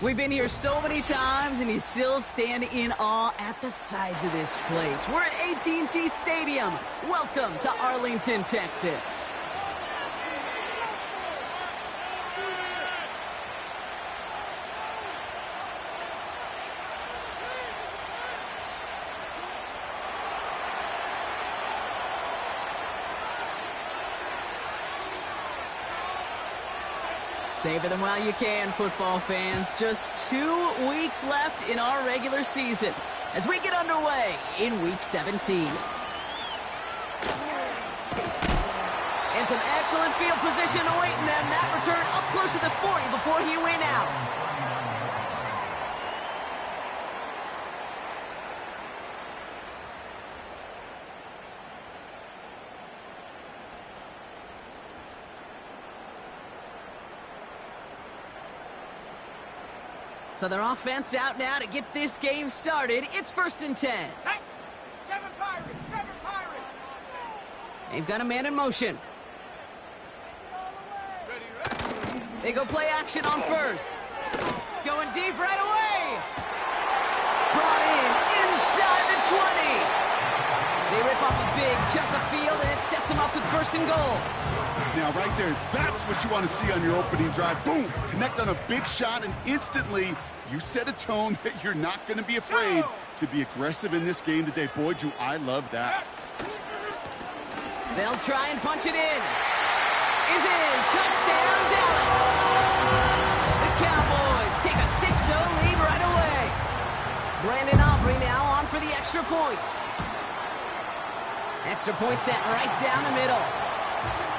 We've been here so many times, and you still stand in awe at the size of this place. We're at AT&T Stadium. Welcome to Arlington, Texas. Savor them while you can, football fans. Just 2 weeks left in our regular season as we get underway in Week 17. And some excellent field position awaiting them. That return up close to the 40 before he went out. So their offense out now to get this game started. It's 1st and 10. Seven Pirates! They've got a man in motion. They go play action on first. Going deep right away. Brought in inside the 20. They rip off a big chunk of field, and it sets them up with 1st and goal. Now, right there, that's what you want to see on your opening drive. Boom! Connect on a big shot, and instantly you set a tone that you're not going to be afraid to be aggressive in this game today. Boy, do I love that. They'll try and punch it in. Is in. Touchdown, Dallas. The Cowboys take a 6-0 lead right away. Brandon Aubrey now on for the extra point. Extra point set right down the middle.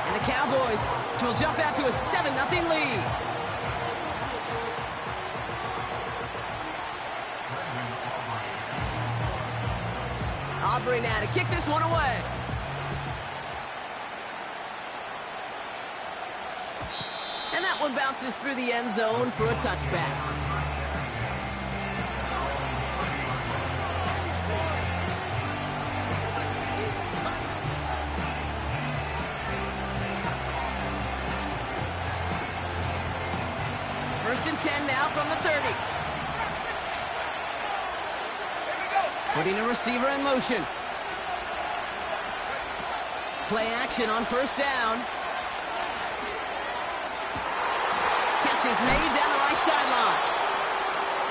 And the Cowboys will jump out to a 7-0 lead. Aubrey now to kick this one away. And that one bounces through the end zone for a touchback. First and 10 now from the 30. Putting a receiver in motion. Play action on 1st down. Catch is made down the right sideline.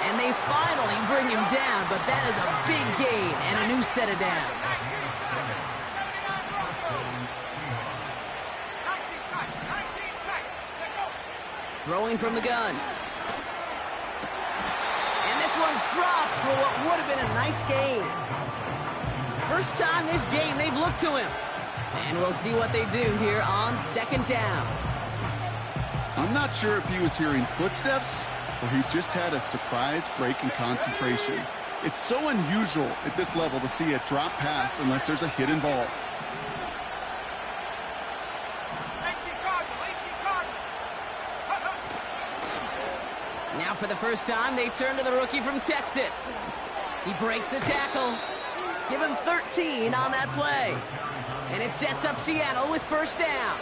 And they finally bring him down, but that is a big gain and a new set of downs. Throwing from the gun. And this one's dropped for what would have been a nice gain. First time this game they've looked to him. And we'll see what they do here on 2nd down. I'm not sure if he was hearing footsteps or he just had a surprise break in concentration. It's so unusual at this level to see a drop pass unless there's a hit involved. Now for the first time, they turn to the rookie from Texas. He breaks the tackle. Give him 13 on that play. And it sets up Seattle with 1st down.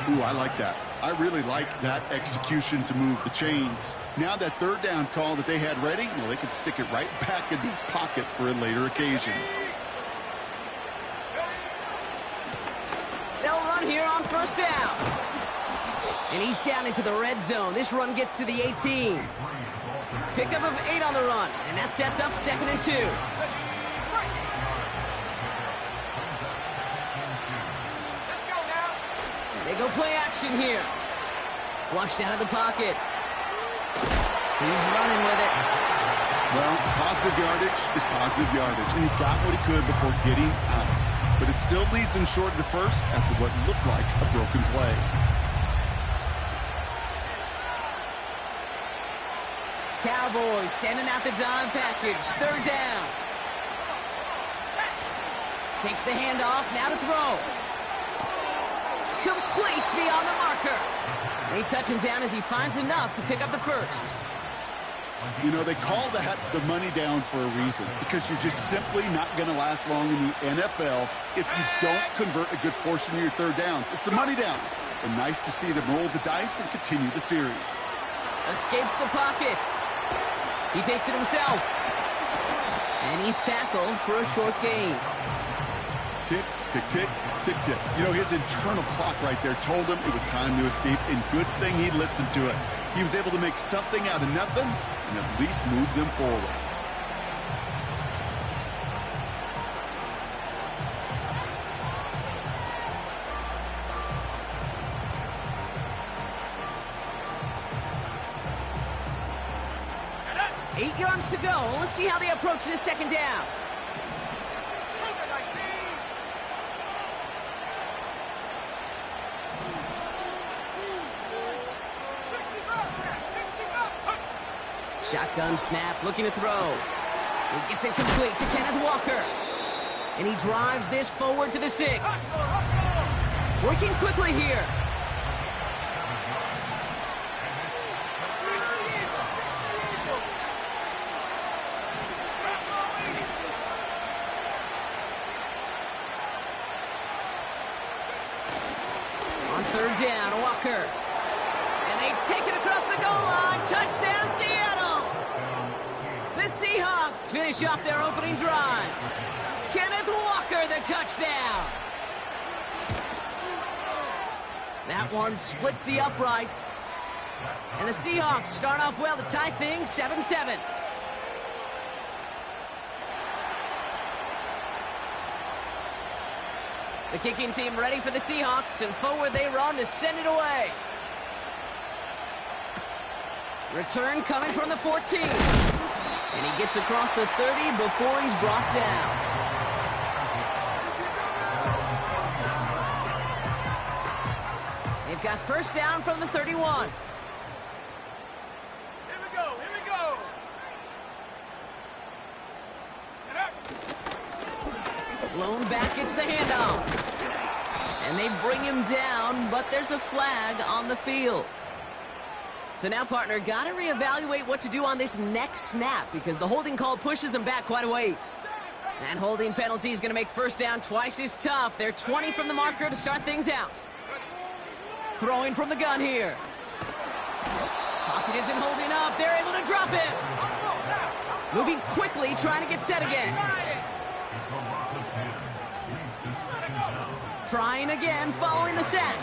Ooh, I like that. I really like that execution to move the chains. Now that 3rd down call that they had ready, well, they could stick it right back in the pocket for a later occasion. They'll run here on 1st down. And he's down into the red zone. This run gets to the 18. Pickup of 8 on the run, and that sets up 2nd and 2. They go play action here. Flushed out of the pocket. He's running with it. Well, positive yardage is positive yardage, and he got what he could before getting out. But it still leaves him short of the first after what looked like a broken play. Cowboys sending out the dime package. 3rd down. Takes the handoff, now to throw. Complete beyond the marker. They touch him down as he finds enough to pick up the 1st. You know, they call that the money down for a reason, because you're just simply not going to last long in the NFL if you don't convert a good portion of your 3rd downs. It's the money down. And nice to see them roll the dice and continue the series. Escapes the pocket. He takes it himself. And he's tackled for a short gain. Tick, tick, tick, tick, tick. You know, his internal clock right there told him it was time to escape, and good thing he listened to it. He was able to make something out of nothing and at least move them forward. Eight yards to go. Let's see how they approach this second down. Shotgun snap, looking to throw. He gets it complete to Kenneth Walker. And he drives this forward to the 6. Working quickly here. On third down, Walker. And they take it across the goal line. Touchdown, Seattle! The Seahawks finish off their opening drive. Kenneth Walker, the touchdown. That one splits the uprights. And the Seahawks start off well to tie things 7-7. The kicking team ready for the Seahawks, and forward they run to send it away. Return coming from the 14. And he gets across the 30 before he's brought down. They've got first down from the 31. Here we go, here we go. Blown back, it's the handoff. And they bring him down, but there's a flag on the field. So now, partner, got to reevaluate what to do on this next snap because the holding call pushes him back quite a ways. That holding penalty is going to make first down twice as tough. They're 20 from the marker to start things out. Throwing from the gun here. Pocket isn't holding up. They're able to drop it. Moving quickly, trying to get set again. Trying again, following the sack.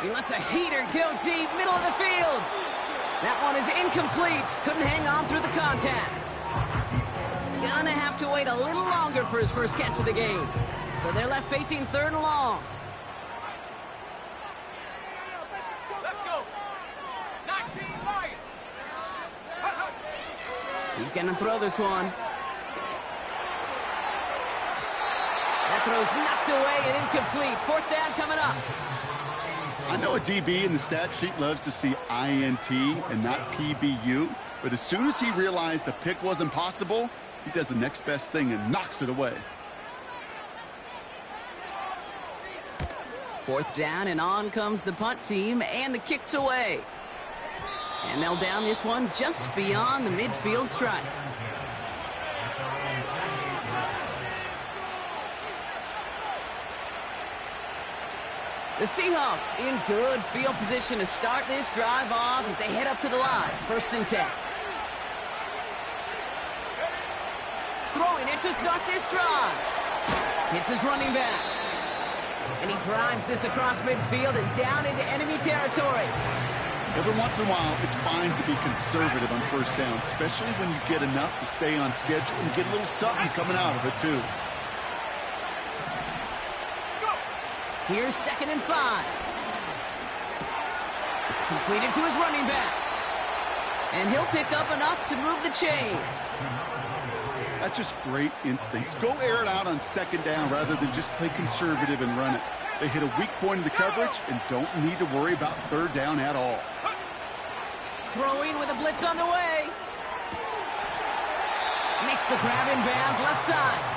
He lets a heater go deep, middle of the field. That one is incomplete. Couldn't hang on through the contact. Gonna have to wait a little longer for his first catch of the game. So they're left facing third and long. Let's go. 19 Lions. He's gonna throw this one. That throw's knocked away and incomplete. Fourth down coming up. I know a DB in the stat sheet loves to see INT and not PBU, but as soon as he realized a pick wasn't possible, he does the next best thing and knocks it away. Fourth down, and on comes the punt team, and the kick's away. And they'll down this one just beyond the midfield stripe. The Seahawks in good field position to start this drive off as they head up to the line. First and 10. Throwing it to start this drive. Hits his running back. And he drives this across midfield and down into enemy territory. Every once in a while, it's fine to be conservative on first down, especially when you get enough to stay on schedule and get a little something coming out of it, too. Here's 2nd and 5. Completed to his running back. And he'll pick up enough to move the chains. That's just great instincts. Go air it out on second down rather than just play conservative and run it. They hit a weak point in the coverage and don't need to worry about third down at all. Throwing with a blitz on the way. Makes the grab in bounds left side.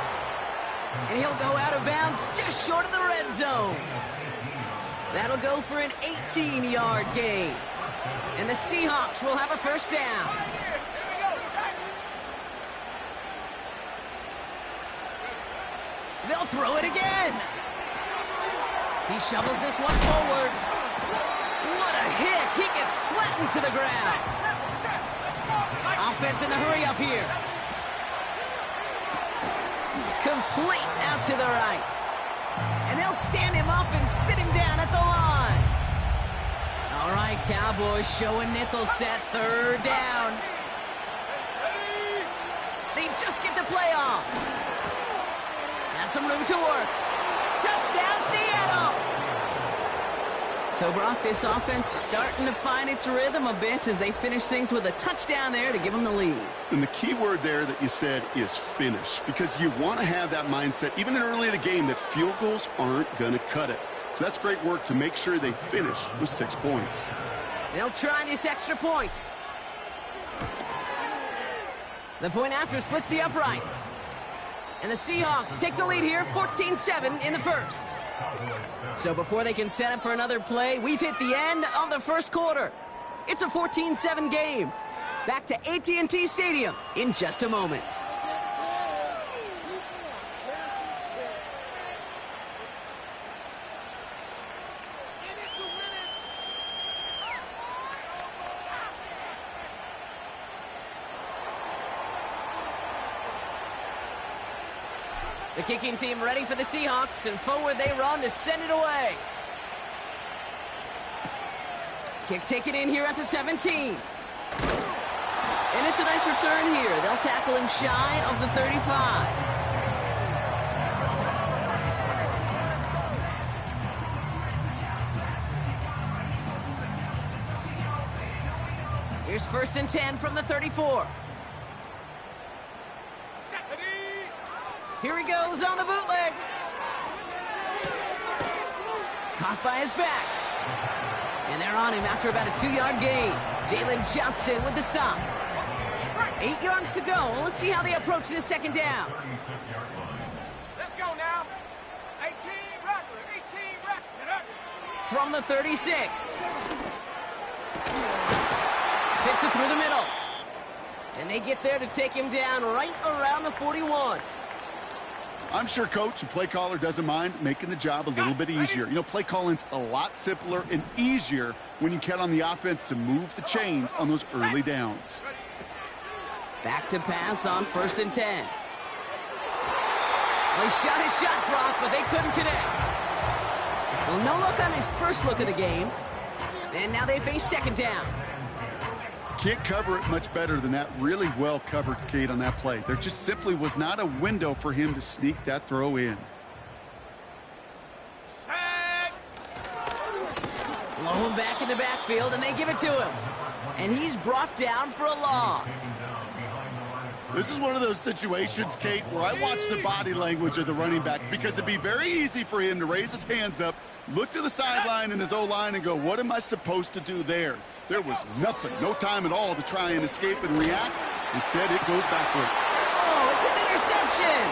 And he'll go out of bounds just short of the red zone. That'll go for an 18-yard gain. And the Seahawks will have a first down. They'll throw it again. He shovels this one forward. What a hit! He gets flattened to the ground. Offense in the hurry up here. Complete out to the right. And they'll stand him up and sit him down at the line. All right, Cowboys showing nickel set, third down. They just get the play off. Has some room to work. Touchdown, Seattle! So, Brock, this offense starting to find its rhythm a bit as they finish things with a touchdown there to give them the lead. And the key word there that you said is finish, because you want to have that mindset, even early in the game, that field goals aren't going to cut it. So that's great work to make sure they finish with 6 points. They'll try this extra point. The point after splits the uprights. And the Seahawks take the lead here, 14-7 in the first. So before they can set up for another play, we've hit the end of the first quarter. It's a 14-7 game. Back to AT&T Stadium in just a moment. The kicking team ready for the Seahawks, and forward they run to send it away. Kick taken in here at the 17. And it's a nice return here. They'll tackle him shy of the 35. Here's 1st and 10 from the 34. Here he goes on the bootleg. Caught by his back. And they're on him after about a 2-yard gain. Jalen Johnson with the stop. 8 yards to go. Well, let's see how they approach this second down. Let's go now. 18 Rattler, 18 Rattler. From the 36. Fits it through the middle. And they get there to take him down right around the 41. I'm sure coach and play caller doesn't mind making the job a little bit easier. You know, play calling's a lot simpler and easier when you count on the offense to move the chains on those early downs. Back to pass on 1st and 10. Well, he shot his shot, Brock, but they couldn't connect. Well, no look on his first look of the game. And now they face second down. Can't cover it much better than that. Really well covered, Kate, on that play. There just simply was not a window for him to sneak that throw in. Low him back in the backfield, and they give it to him. And he's brought down for a loss. This is one of those situations, Kate, where I watch the body language of the running back, because it'd be very easy for him to raise his hands up, look to the sideline in his O-line and go, what am I supposed to do there? There was nothing, no time at all to try and escape and react. Instead, it goes backward. Oh, it's an interception!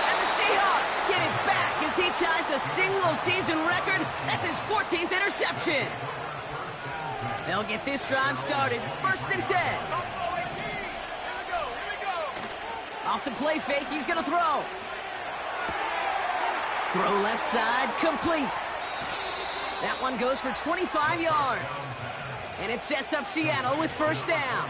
And the Seahawks get it back as he ties the single-season record. That's his 14th interception. They'll get this drive started. 1st and 10. Off the play fake, he's going to throw. Throw left side, complete. That one goes for 25 yards. And it sets up Seattle with 1st down.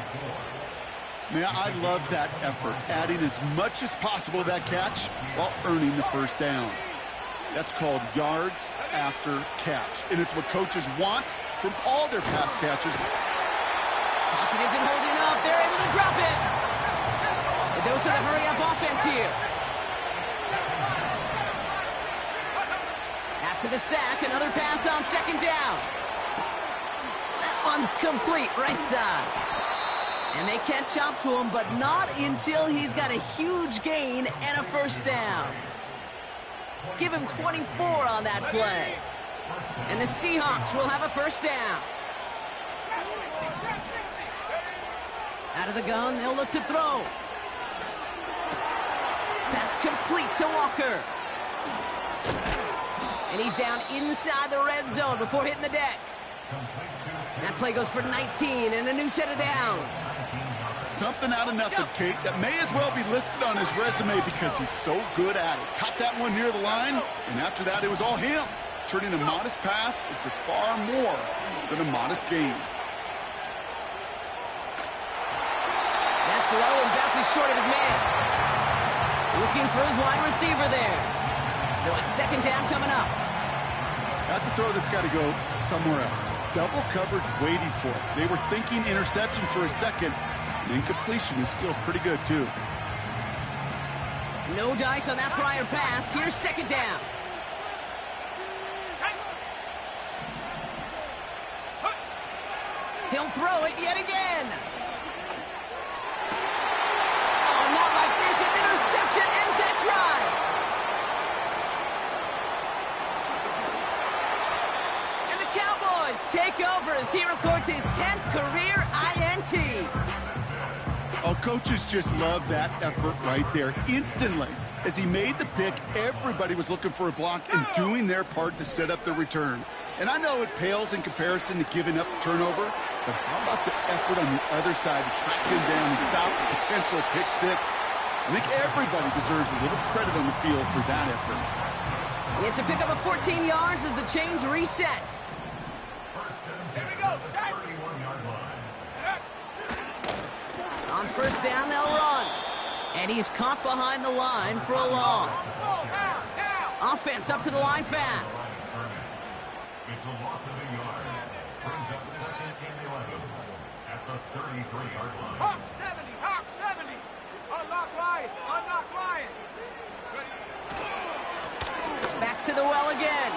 Man, I love that effort, adding as much as possible to that catch while earning the 1st down. That's called yards after catch. And it's what coaches want from all their pass catchers. Pocket isn't holding up. They're able to drop it. A dose of the hurry-up offense here. After the sack, another pass on 2nd down. That one's complete right side. And they catch up to him, but not until he's got a huge gain and a 1st down. Give him 24 on that play. And the Seahawks will have a 1st down. Out of the gun, they'll look to throw. Pass complete to Walker. And he's down inside the red zone before hitting the deck. That play goes for 19 and a new set of downs. Something out of nothing, Kate, that may as well be listed on his resume because he's so good at it. Caught that one near the line, and after that, it was all him. turning a modest pass into far more than a modest gain. That's low and bounces short of his man. Looking for his wide receiver there. So it's second down coming up. That's a throw that's got to go somewhere else. Double coverage waiting for it. They were thinking interception for a second. And incompletion is still pretty good, too. No dice on that prior pass. Here's second down. He'll throw it yet again. Oh, not like this. An interception ends that drive. And the Cowboys take over as he records his 10th career INT. Oh, coaches just love that effort right there. Instantly, as he made the pick, everybody was looking for a block and doing their part to set up the return. And I know it pales in comparison to giving up the turnover, but how about the effort on the other side to track him down and stop a potential pick six? I think everybody deserves a little credit on the field for that effort. It's a pickup of 14 yards as the chains reset. Here we go, set. On first down, they'll run. And he's caught behind the line for a loss. Offense up to the line fast. It's a loss of a yard. Brings up second and 11 at the 33-yard line. Hawk 70, Hawk 70. Unlock line, unlock line. Back to the well again.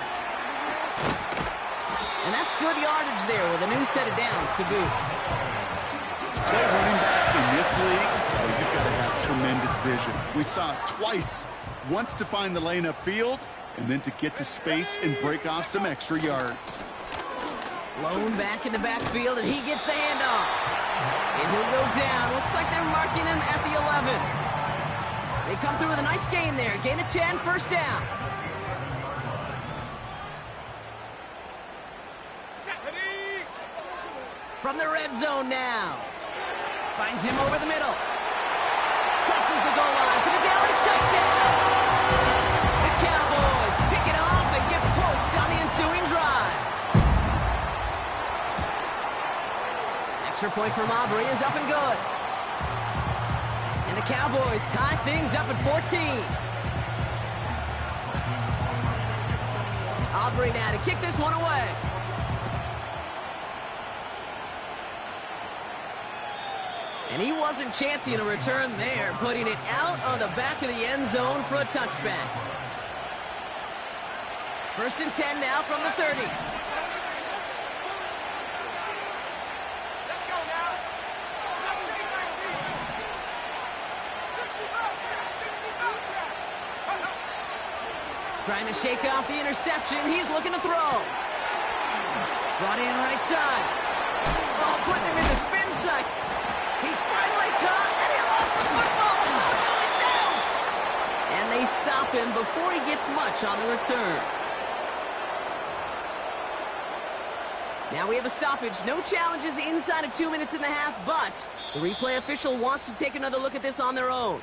And that's good yardage there with a new set of downs to boot. To play running back in this league, well, you've got to have tremendous vision. We saw it twice. Once to find the lane upfield, and then to get to space and break off some extra yards. Lone back in the backfield, and he gets the handoff. And he'll go down. Looks like they're marking him at the 11. They come through with a nice gain there. Gain of 10, first down. From the red zone now. Finds him over the middle. Crosses the goal line for the Dallas touchdown. The Cowboys pick it off and get points on the ensuing drive. Extra point from Aubrey is up and good. And the Cowboys tie things up at 14. Aubrey now to kick this one away. And he wasn't chancing a return there, putting it out on the back of the end zone for a touchback. First and 10 now from the 30. Let's go now. 65. Trying to shake off the interception. He's looking to throw. Brought in right side. Oh, putting him in the spin cycle. He's finally caught, and he lost the football. Oh, no, it's out! And they stop him before he gets much on the return. Now we have a stoppage. No challenges inside of 2 minutes and a half, but the replay official wants to take another look at this on their own.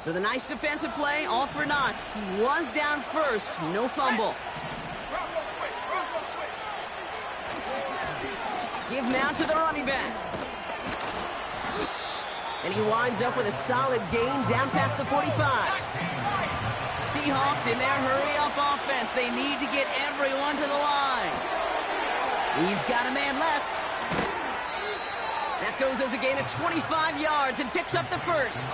So the nice defensive play, all for naught. He was down first, no fumble. Give now to the running back. And he winds up with a solid gain down past the 45. Seahawks in their hurry-up offense. They need to get everyone to the line. He's got a man left. That goes as a gain of 25 yards and picks up the first.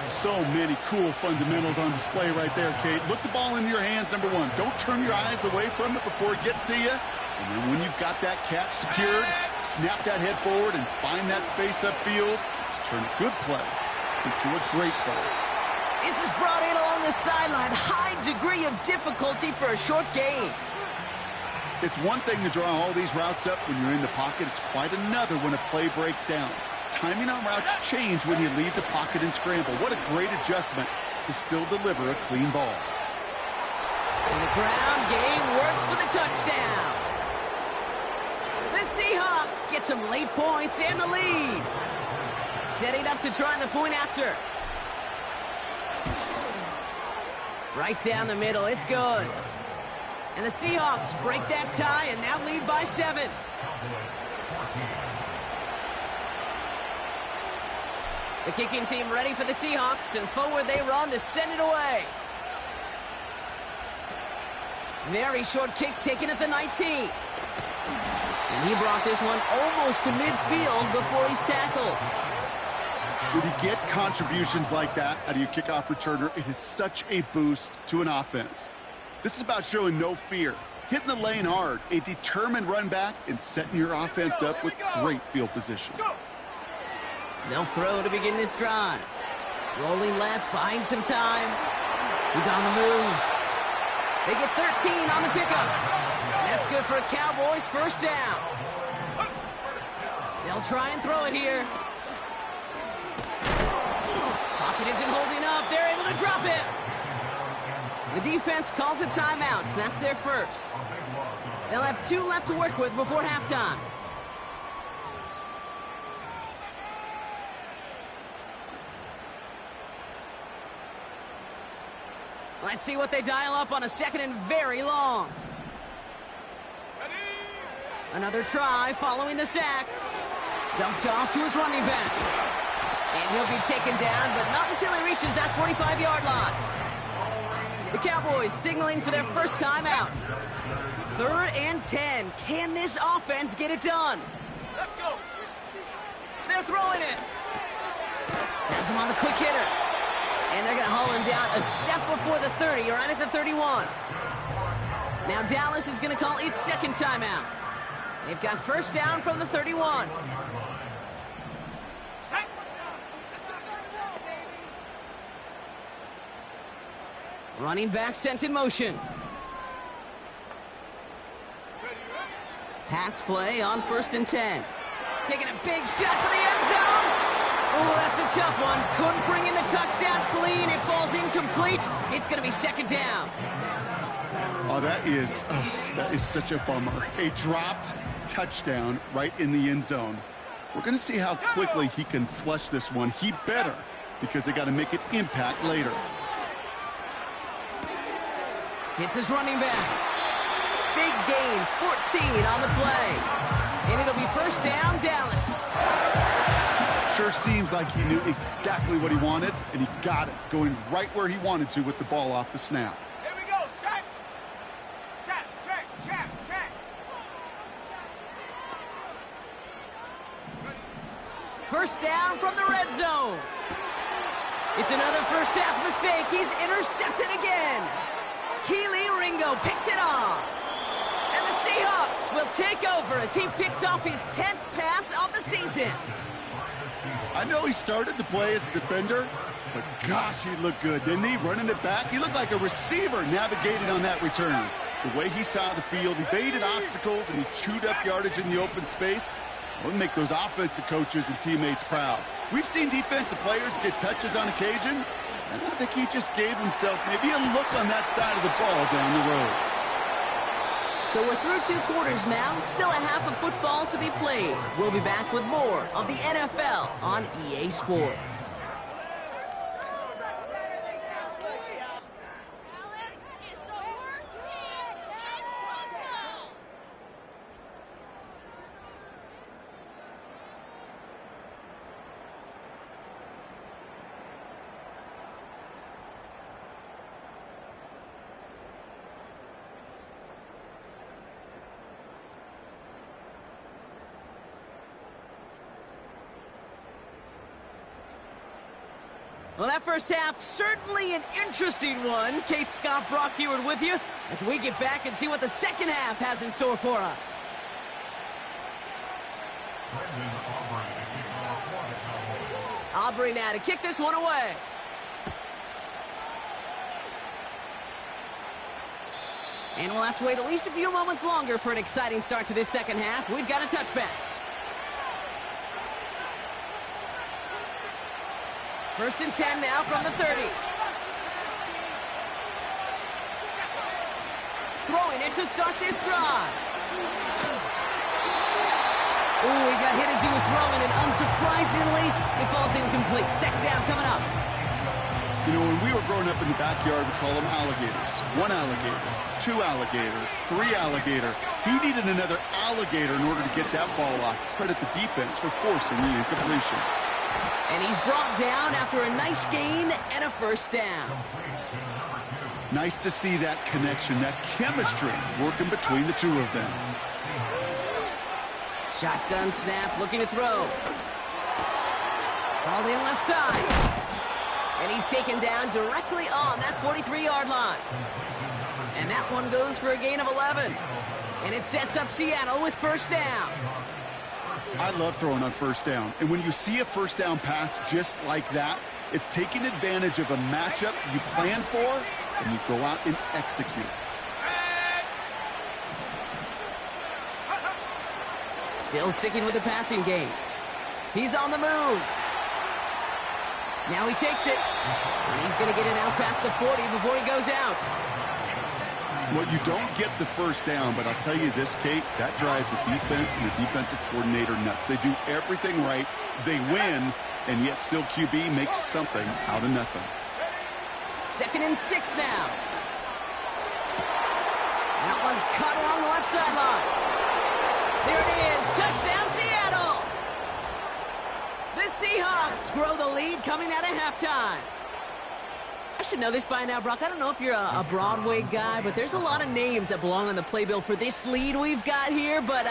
So many cool fundamentals on display right there, Kate. Look the ball in your hands, number one. Don't turn your eyes away from it before it gets to you. And then when you've got that catch secured, snap that head forward and find that space upfield to turn a good play into a great play. This is brought in along the sideline. High degree of difficulty for a short gain. It's one thing to draw all these routes up when you're in the pocket. It's quite another when a play breaks down. Timing on routes change when you leave the pocket and scramble. What a great adjustment to still deliver a clean ball. And the ground game works for the touchdown. The Seahawks get some late points and the lead. Setting up to try the point after. Right down the middle, it's good. And the Seahawks break that tie and now lead by 7. The kicking team ready for the Seahawks, and forward they run to send it away. Very short kick taken at the 19. And he brought this one almost to midfield before he's tackled. When you get contributions like that out of your kickoff returner, it is such a boost to an offense. This is about showing no fear, hitting the lane hard, a determined run back, and setting your offense up with great field position. They'll throw to begin this drive. Rolling left, buying some time. He's on the move. They get 13 on the pickup. And that's good for a Cowboys first down. They'll try and throw it here. Pocket isn't holding up. They're able to drop it. The defense calls a timeout, so that's their first. They'll have 2 left to work with before halftime. Let's see what they dial up on a second and very long. Another try following the sack. Dumped off to his running back. And he'll be taken down, but not until he reaches that 45-yard line. The Cowboys signaling for their first time out. 3rd and 10. Can this offense get it done? Let's go. They're throwing it. Has him on the quick hitter. And they're going to haul him down a step before the 30, right at the 31. Now Dallas is going to call its second timeout. They've got first down from the 31. Running back sent in motion. Pass play on 1st and 10. Taking a big shot for the end zone. Oh, that's a tough one. Couldn't bring in the touchdown clean. It falls incomplete. It's going to be second down. Oh, that is such a bummer. A dropped touchdown right in the end zone. We're going to see how quickly he can flush this one. He better, because they got to make it impact later. Hits his running back. Big gain, 14 on the play. And it'll be first down, Dallas. Sure seems like he knew exactly what he wanted, and he got it, going right where he wanted to with the ball off the snap. Here we go, check. Check. First down from the red zone. It's another first half mistake. He's intercepted again. Keely Ringo picks it off. And the Seahawks will take over as he picks off his 10th pass of the season. I know he started to play as a defender, but gosh, he looked good, didn't he? Running it back, he looked like a receiver navigating on that return. The way he saw the field, he baited obstacles, and he chewed up yardage in the open space. It would make those offensive coaches and teammates proud. We've seen defensive players get touches on occasion, and I think he just gave himself maybe a look on that side of the ball down the road. So we're through 2 quarters now, still a half of football to be played. We'll be back with more of the NFL on EA Sports. Well, that first half, certainly an interesting one. Kate Scott, Brock Heward with you as we get back and see what the second half has in store for us. Aubrey now to kick this one away. And we'll have to wait at least a few moments longer for an exciting start to this second half. We've got a touchback. First and 10 now from the 30. Throwing it to start this drive. Ooh, he got hit as he was throwing, and unsurprisingly, it falls incomplete. Second down coming up. You know, when we were growing up in the backyard, we call them alligators. One alligator, two alligator, three alligator. He needed another alligator in order to get that ball off. Credit the defense for forcing the incompletion. And he's brought down after a nice gain and a first down. Nice to see that connection, that chemistry working between the two of them. Shotgun snap, looking to throw. Ball in left side. And he's taken down directly on that 43-yard line. And that one goes for a gain of 11. And it sets up Seattle with first down. I love throwing on first down. And when you see a first down pass just like that, it's taking advantage of a matchup you plan for, and you go out and execute. Still sticking with the passing game. He's on the move. Now he takes it. And he's going to get it out past the 40 before he goes out. Well, you don't get the first down, but I'll tell you this, Kate, that drives the defense and the defensive coordinator nuts. They do everything right. They win, and yet still QB makes something out of nothing. Second and 6 now. That one's cut along the left sideline. There it is. Touchdown, Seattle. The Seahawks grow the lead coming out of halftime. I should know this by now, Brock. I don't know if you're a Broadway guy, but there's a lot of names that belong on the playbill for this lead we've got here. But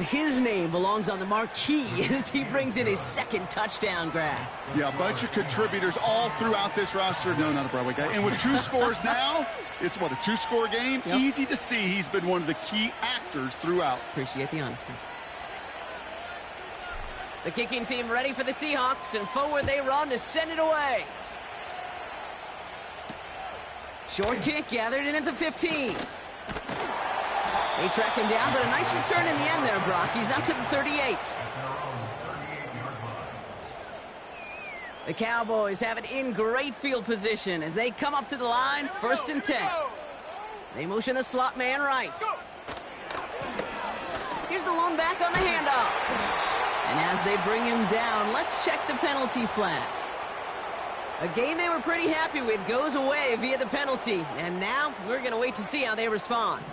his name belongs on the marquee as he brings in his second touchdown grab. Yeah, a bunch of contributors all throughout this roster. No, not a Broadway guy. And with two scores now, it's what, a two-score game? Yep. Easy to see he's been one of the key actors throughout. Appreciate the honesty. The kicking team ready for the Seahawks, and forward they run to send it away. Short kick gathered in at the 15. They track him down, but a nice return in the end there, Brock. He's up to the 38. The Cowboys have it in great field position as they come up to the line, first and 10. They motion the slot man right. Here's the lone back on the handoff. And as they bring him down, let's check the penalty flag. A game they were pretty happy with goes away via the penalty. And now we're going to wait to see how they respond.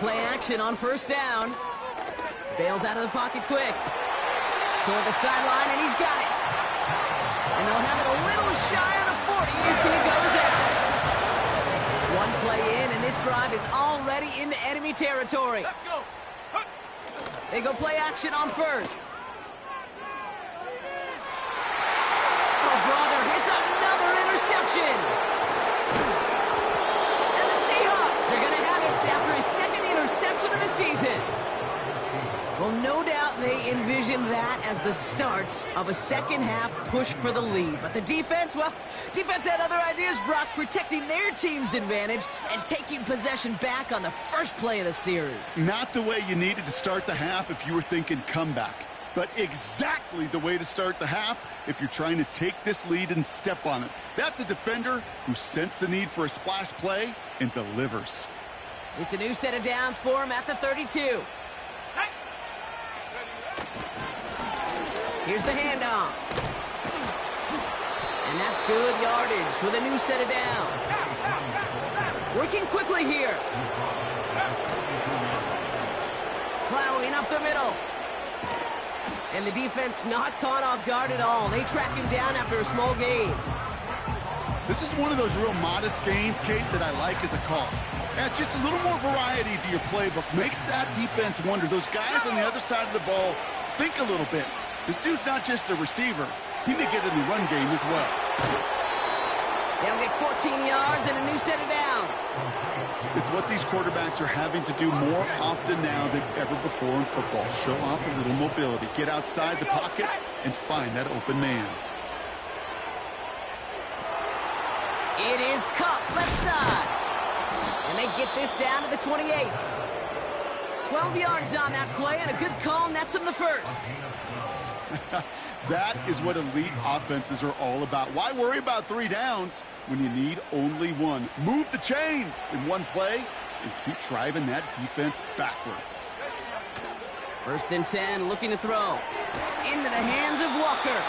Play action on first down. Bails out of the pocket quick. Toward the sideline, and he's got it. And they'll have it a little shy of the 40 as he goes out. One play in, and this drive is already into enemy territory. Let's go. They go play action on first. Brother hits another interception. And the Seahawks are going to have it after his second interception of the season. Well, no doubt they envisioned that as the start of a second half push for the lead. But the defense, well, defense had other ideas, Brock, protecting their team's advantage and taking possession back on the first play of the series. Not the way you needed to start the half if you were thinking comeback, but exactly the way to start the half if you're trying to take this lead and step on it. That's a defender who sensed the need for a splash play and delivers. It's a new set of downs for him at the 32. Here's the handoff. And that's good yardage with a new set of downs. Working quickly here. Plowing up the middle. And the defense not caught off guard at all. They track him down after a small gain. This is one of those real modest gains, Kate, that I like as a call. It's just a little more variety to your playbook. Makes that defense wonder. Those guys on the other side of the ball think a little bit. This dude's not just a receiver. He may get in the run game as well. They'll get 14 yards and a new set of downs. It's what these quarterbacks are having to do more often now than ever before in football. Show off a little mobility. Get outside the pocket and find that open man. It is Cup left side. And they get this down to the 28. 12 yards on that play, and a good call nets them the first. That is what elite offenses are all about. Why worry about 3 downs when you need only 1? Move the chains in one play and keep driving that defense backwards. 1st and 10, looking to throw. Into the hands of Walker.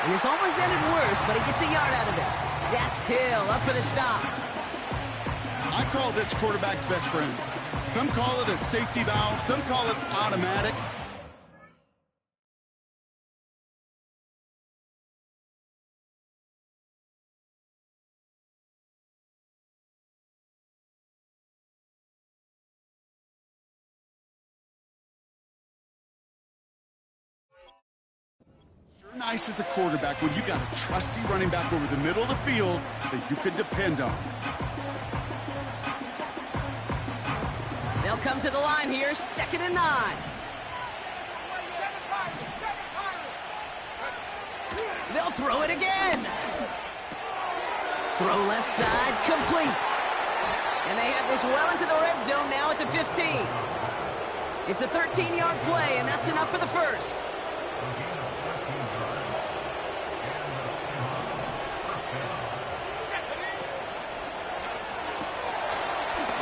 And this almost ended worse, but he gets a yard out of this. Dax Hill up for the stop. I call this quarterback's best friend. Some call it a safety valve, some call it automatic. Sure nice as a quarterback when you got a trusty running back over the middle of the field that you can depend on. They'll come to the line here, 2nd and 9. They'll throw it again. Throw left side, complete. And they have this well into the red zone now at the 15. It's a 13-yard play, and that's enough for the first.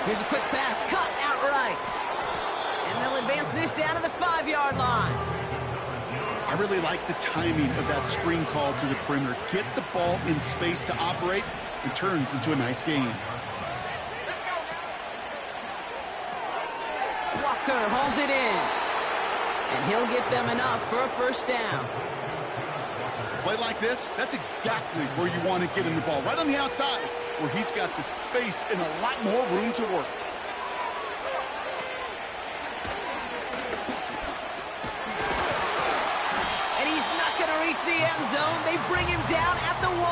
Here's a quick pass, cut outright. And they'll advance this down to the 5-yard line. I really like the timing of that screen call to the perimeter. Get the ball in space to operate, and turns into a nice gain. Walker hauls it in. And he'll get them enough for a first down. Play like this, that's exactly where you want to get in the ball. Right on the outside, where he's got the space and a lot more room to work. And he's not going to reach the end zone. They bring him down at the 1.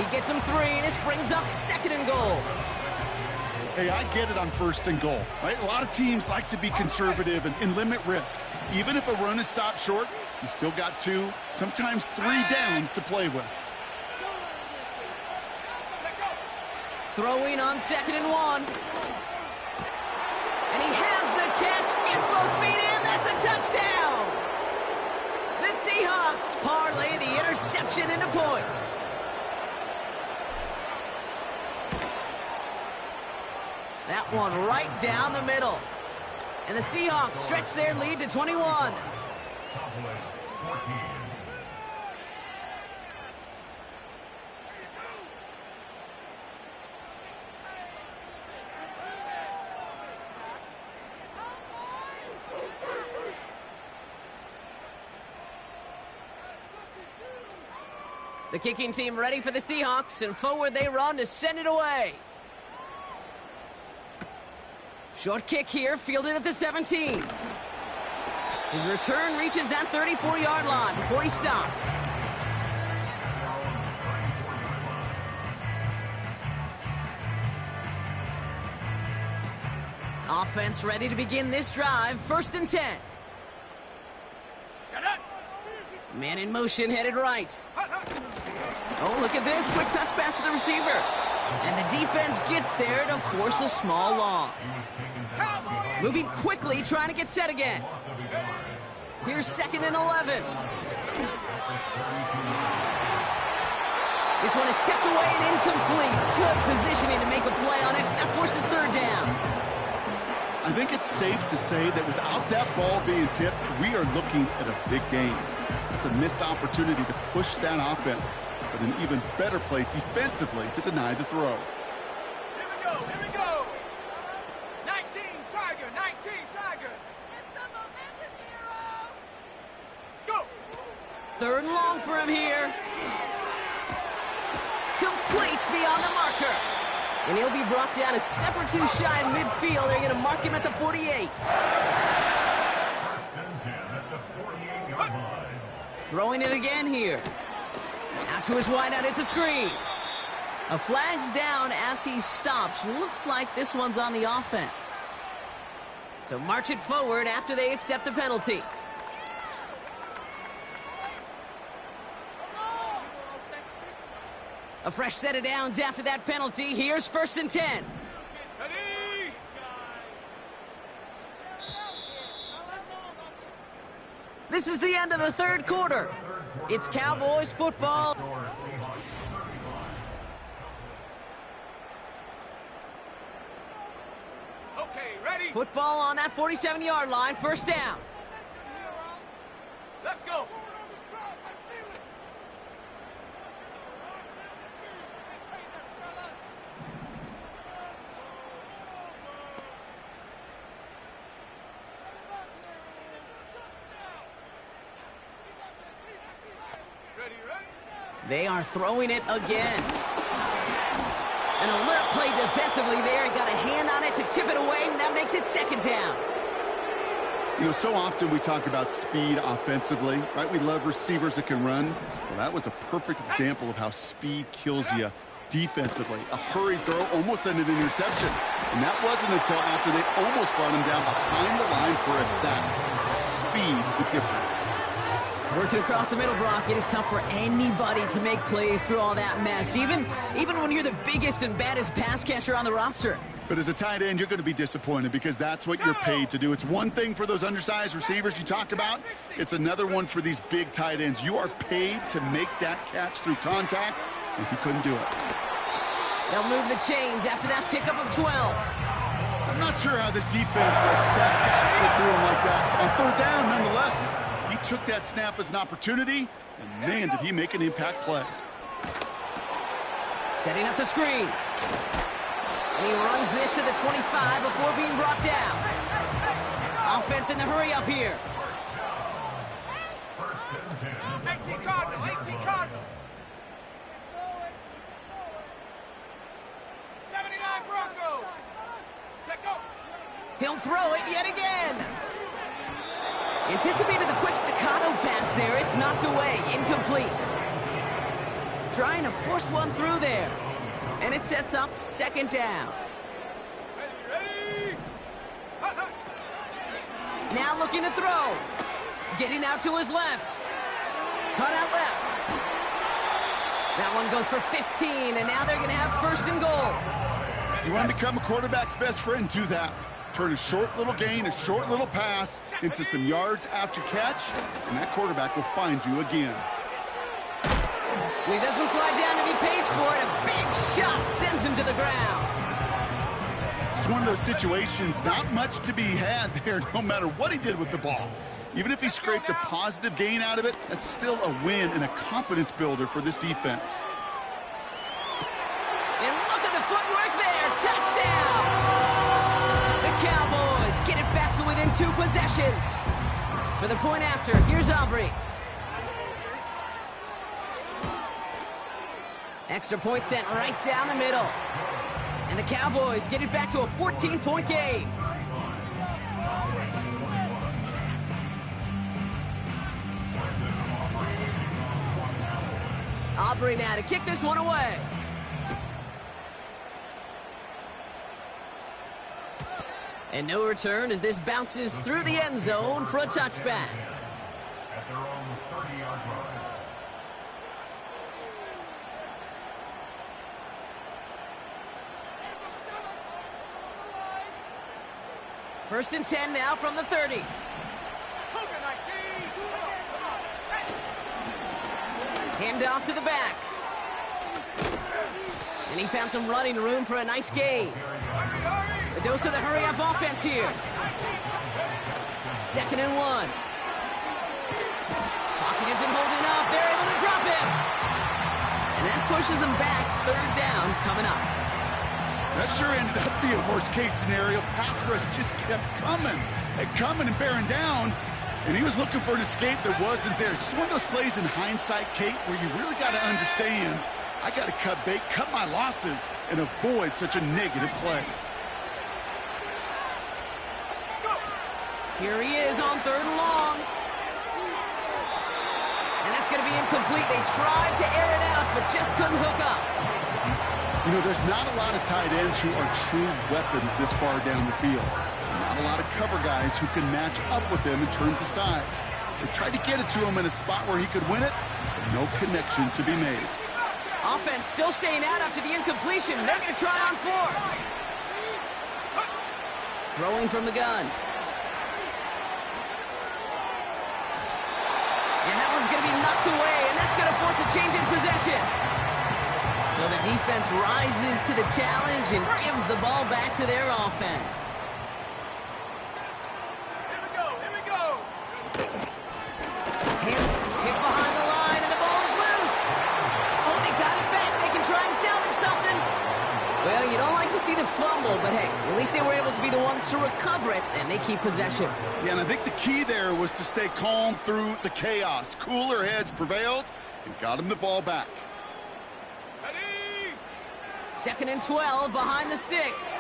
He gets him 3, and this brings up 2nd and goal. Hey, I get it on 1st and goal, right? A lot of teams like to be conservative and limit risk. Even if a run is stopped short, you still got 2, sometimes 3 downs to play with. Throwing on 2nd and 1. And he has the catch, gets both feet in, that's a touchdown! The Seahawks parlay the interception into points. That one right down the middle. And the Seahawks stretch their lead to 21. Cowboys 14. The kicking team ready for the Seahawks, and forward they run to send it away. Short kick here, fielded at the 17. His return reaches that 34-yard line before he's stopped. Offense ready to begin this drive, 1st and 10. Man in motion, headed right. Oh, look at this. Quick touch pass to the receiver. And the defense gets there to force a small loss. Moving quickly, trying to get set again. Here's 2nd and 11. This one is tipped away and incomplete. Good positioning to make a play on it. That forces 3rd down. I think it's safe to say that without that ball being tipped, we are looking at a big game. It's a missed opportunity to push that offense, but an even better play defensively to deny the throw. Here we go. 19 Tiger, 19 Tiger. It's the momentum hero. Go. 3rd and long for him here. Complete beyond the marker. And he'll be brought down a step or 2 shy of midfield. They're going to mark him at the 48. First and 10 at the 48-yard line. Throwing it again here. Out to his wideout, it's a screen. A flag's down as he stops. Looks like this one's on the offense. So march it forward after they accept the penalty. A fresh set of downs after that penalty. Here's 1st and 10. This is the end of the 3rd quarter. It's Cowboys football. Okay, ready? Football on that 47-yard line. 1st down. Let's go. They are throwing it again. An alert play defensively there. Got a hand on it to tip it away, and that makes it 2nd down. You know, so often we talk about speed offensively, right? We love receivers that can run. Well, that was a perfect example of how speed kills you defensively. A hurried throw almost ended an interception. And that wasn't until after they almost brought him down behind the line for a sack. Speed's the difference. Working across the middle, Brock, it is tough for anybody to make plays through all that mess, even when you're the biggest and baddest pass catcher on the roster. But as a tight end, you're going to be disappointed because that's what you're paid to do. It's one thing for those undersized receivers you talk about. It's another one for these big tight ends. You are paid to make that catch through contact, and he couldn't do it. They'll move the chains after that pickup of 12. I'm not sure how this defense let that guy slip through him like that. On 3rd down, nonetheless. He took that snap as an opportunity, and man, did he make an impact play. Setting up the screen. And he runs this to the 25 before being brought down. Offense in the hurry up here. 18 Cardinal, 18 Cardinal. 79 Bronco. Check go. He'll throw it yet again. Anticipated the quick staccato pass there. It's knocked away. Incomplete. Trying to force one through there. And it sets up 2nd down. Ready? Now looking to throw. Getting out to his left. Cut out left. That one goes for 15, and now they're going to have 1st and goal. You want to become a quarterback's best friend? Do that. Turn a short little gain, a short little pass into some yards after catch, and that quarterback will find you again. And he doesn't slide down and he pays for it. A big shot sends him to the ground. It's one of those situations, not much to be had there no matter what he did with the ball. Even if he scraped a positive gain out of it, that's still a win and a confidence builder for this defense. And look at the footwork there. Touchdown! The Cowboys get it back to within 2 possessions. For the point after, here's Aubrey. Extra point sent right down the middle. And the Cowboys get it back to a 14-point game. Aubrey now to kick this one away. And no return as this bounces through the end zone for a touchback. At their own 30-yard line. First and 10 now from the 30. Hand off to the back. And he found some running room for a nice gain. A dose of the hurry-up offense here. 2nd and 1. Pocket isn't holding up. They're able to drop him. And that pushes him back. 3rd down coming up. That sure ended up being a worst-case scenario. Pass rush just kept coming and bearing down. And he was looking for an escape that wasn't there. It's one of those plays in hindsight, Kate, where you really got to understand, I got to cut bait, cut my losses, and avoid such a negative play. Here he is on 3rd and long. And that's going to be incomplete. They tried to air it out, but just couldn't hook up. You know, there's not a lot of tight ends who are true weapons this far down the field. Not a lot of cover guys who can match up with them in terms of size. They tried to get it to him in a spot where he could win it, but no connection to be made. Offense still staying out after the incompletion. They're going to try on fourth. Throwing from the gun. And that one's going to be knocked away, and that's going to force a change in possession. So the defense rises to the challenge and gives the ball back to their offense. Here we go, here we go. Hit behind the line, and the ball is loose. Oh, they got it back. They can try and salvage something. Well, you don't like to see the fumble, but hey, at least they were able to be the ones to recover it, and they keep possession. Yeah, and I think the key there was to stay calm through the chaos. Cooler heads prevailed and got him the ball back. Ready? 2nd and 12 behind the sticks.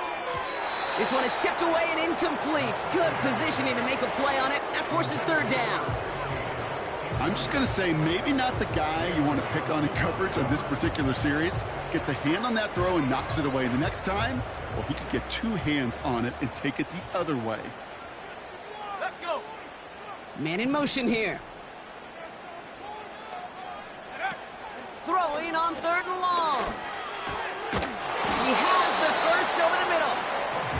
This one is tipped away and incomplete. Good positioning to make a play on it. That forces 3rd down. I'm just going to say maybe not the guy you want to pick on in coverage on this particular series. Gets a hand on that throw and knocks it away. The next time, well, he could get 2 hands on it and take it the other way. Let's go. Man in motion here. Throwing on 3rd and long. He has the first over the middle.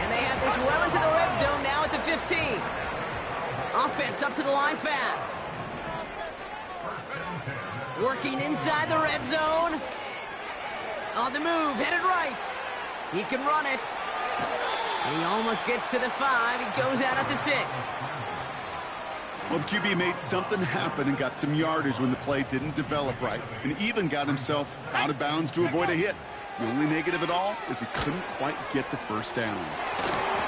And they have this well into the red zone now at the 15. Offense up to the line fast. Working inside the red zone. On the move, headed right. He can run it. And he almost gets to the 5. He goes out at the 6. Well, the QB made something happen and got some yardage when the play didn't develop right, and even got himself out of bounds to avoid a hit. The only negative at all is he couldn't quite get the first down.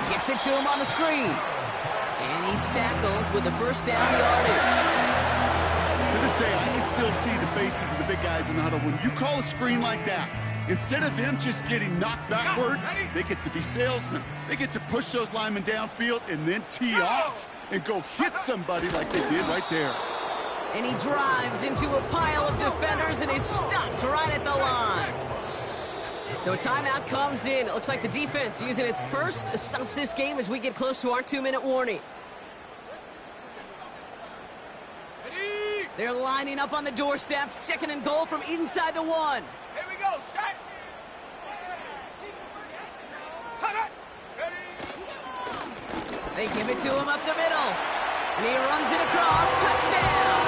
Gets it to him on the screen. And he's tackled with the first down yardage. To this day, I can still see the faces of the big guys in the huddle. When you call a screen like that, instead of them just getting knocked backwards, they get to be salesmen. They get to push those linemen downfield and then tee off and go hit somebody like they did right there. And he drives into a pile of defenders and is stopped right at the line. So a timeout comes in. It looks like the defense using its first stops this game as we get close to our 2-minute warning. They're lining up on the doorstep. 2nd and goal from inside the 1. Here we go, set. They give it to him up the middle. And he runs it across. Touchdown!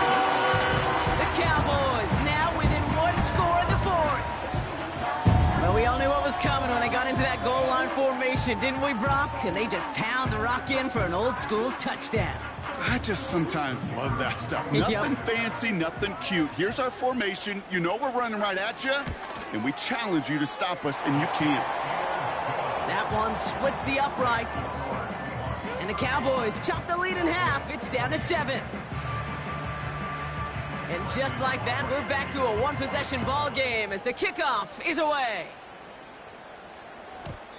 The Cowboys now within 1 score in the 4th. Well, we all knew what was coming when they got into that goal line formation, didn't we, Brock? And they just pound the rock in for an old-school touchdown. I just sometimes love that stuff. Nothing fancy, nothing cute. Here's our formation. You know we're running right at you, and we challenge you to stop us, and you can't. That one splits the uprights. And the Cowboys chop the lead in half. It's down to 7. And just like that, we're back to a 1-possession ball game as the kickoff is away.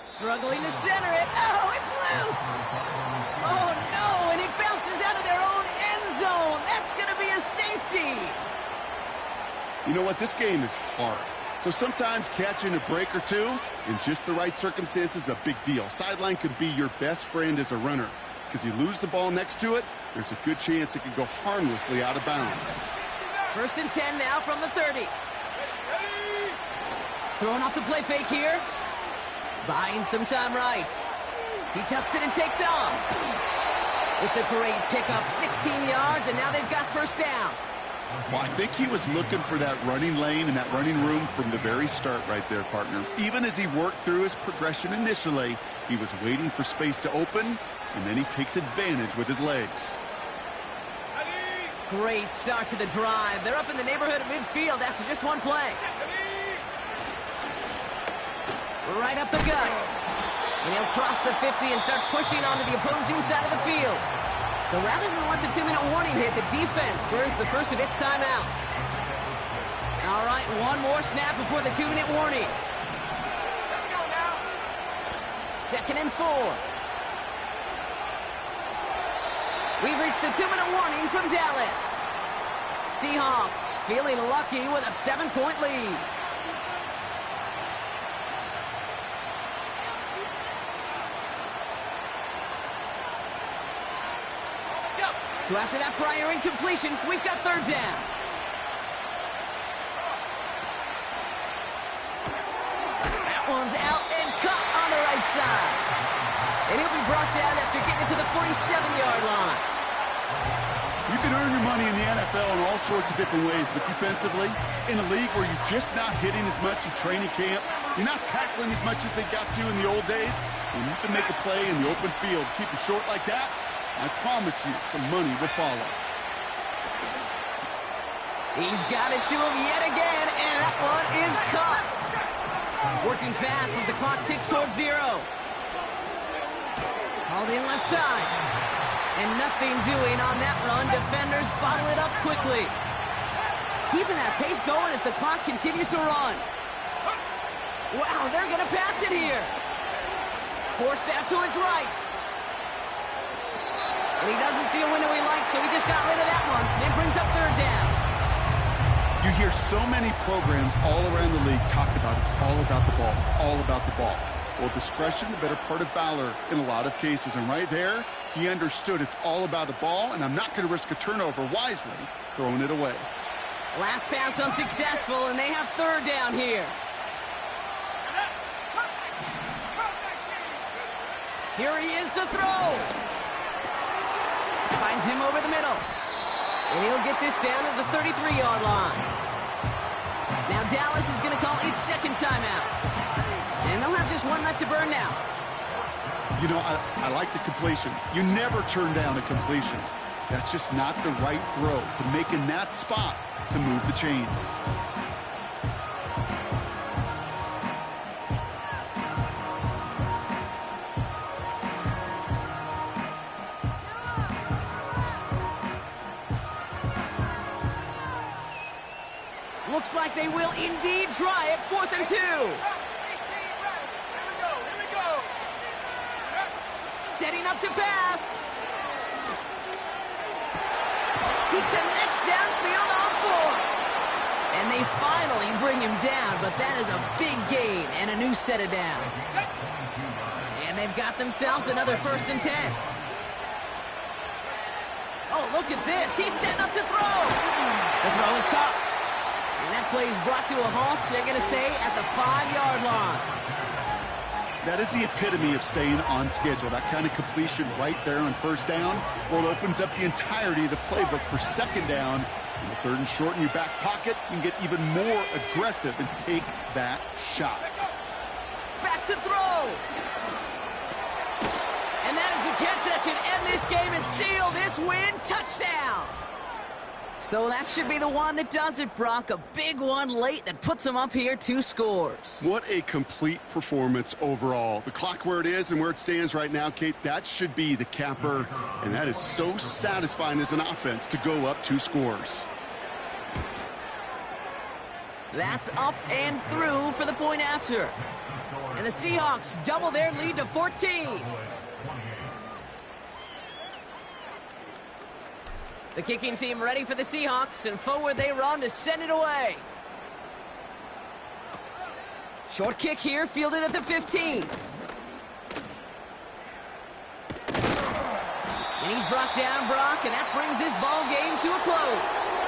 Struggling to center it. Oh, it's loose. Oh, no, and it bounces out of their own end zone. That's going to be a safety. You know what? This game is hard. So sometimes catching a break or two in just the right circumstances is a big deal. Sideline could be your best friend as a runner because you lose the ball next to it, there's a good chance it could go harmlessly out of bounds. 1st and 10 now from the 30. Throwing off the play fake here. Buying some time right. He tucks it and takes off. It's a great pickup, 16 yards, and now they've got 1st down. Well, I think he was looking for that running lane and that running room from the very start right there, partner. Even as he worked through his progression initially, he was waiting for space to open, and then he takes advantage with his legs. Great start to the drive. They're up in the neighborhood of midfield after just 1 play. Right up the gut. And he'll cross the 50 and start pushing onto the opposing side of the field. So rather than let the 2-minute warning hit, the defense burns the first of its timeouts. All right, 1 more snap before the 2-minute warning. Let's go now. 2nd and 4. We've reached the 2-minute warning from Dallas. Seahawks feeling lucky with a 7-point lead. So after that prior incompletion, we've got third down. That one's out and cut on the right side. And he'll be brought down after getting to the 47-yard line. You can earn your money in the NFL in all sorts of different ways, but defensively, in a league where you're just not hitting as much in training camp, you're not tackling as much as they got to in the old days, and you can make a play in the open field, keep it short like that, I promise you some money will follow. He's got it to him yet again, and that one is caught. Working fast as the clock ticks towards 0. Hauled in left side. And nothing doing on that run. Defenders bottle it up quickly. Keeping that pace going as the clock continues to run. Wow, they're going to pass it here. Forced out to his right. And he doesn't see a window he likes, so he just got rid of that one. And brings up third down. You hear so many programs all around the league talk about it's all about the ball. It's all about the ball. Well, discretion, the better part of valor in a lot of cases. And right there, he understood it's all about the ball, and I'm not going to risk a turnover wisely, throwing it away. Last pass unsuccessful, and they have third down here. Here he is to throw. Finds him over the middle. And he'll get this down at the 33-yard line. Now Dallas is going to call its second timeout. And they'll have just one left to burn now. You know, I like the completion. You never turn down a completion. That's just not the right throw to make in that spot to move the chains. Looks like they will indeed try it. 4th and 2. Setting up to pass. He connects downfield on 4. And they finally bring him down, but that is a big gain and a new set of downs. And they've got themselves another 1st and 10. Oh, look at this. He's setting up to throw. The throw is caught. And that play is brought to a halt, they're going to say, at the 5-yard line. That is the epitome of staying on schedule. That kind of completion right there on 1st down. Well, it opens up the entirety of the playbook for 2nd down. In the 3rd and short in your back pocket, you can get even more aggressive and take that shot. Back to throw. And that is the catch that should end this game and seal this win. Touchdown. So that should be the one that does it, Brock. A big one late that puts them up here 2 scores. What a complete performance overall. The clock where it is and where it stands right now, Kate, that should be the capper. And that is so satisfying as an offense to go up 2 scores. That's up and through for the point after. And the Seahawks double their lead to 14. The kicking team ready for the Seahawks, and forward they run to send it away. Short kick here, fielded at the 15. And he's brought down, Brock, and that brings this ball game to a close.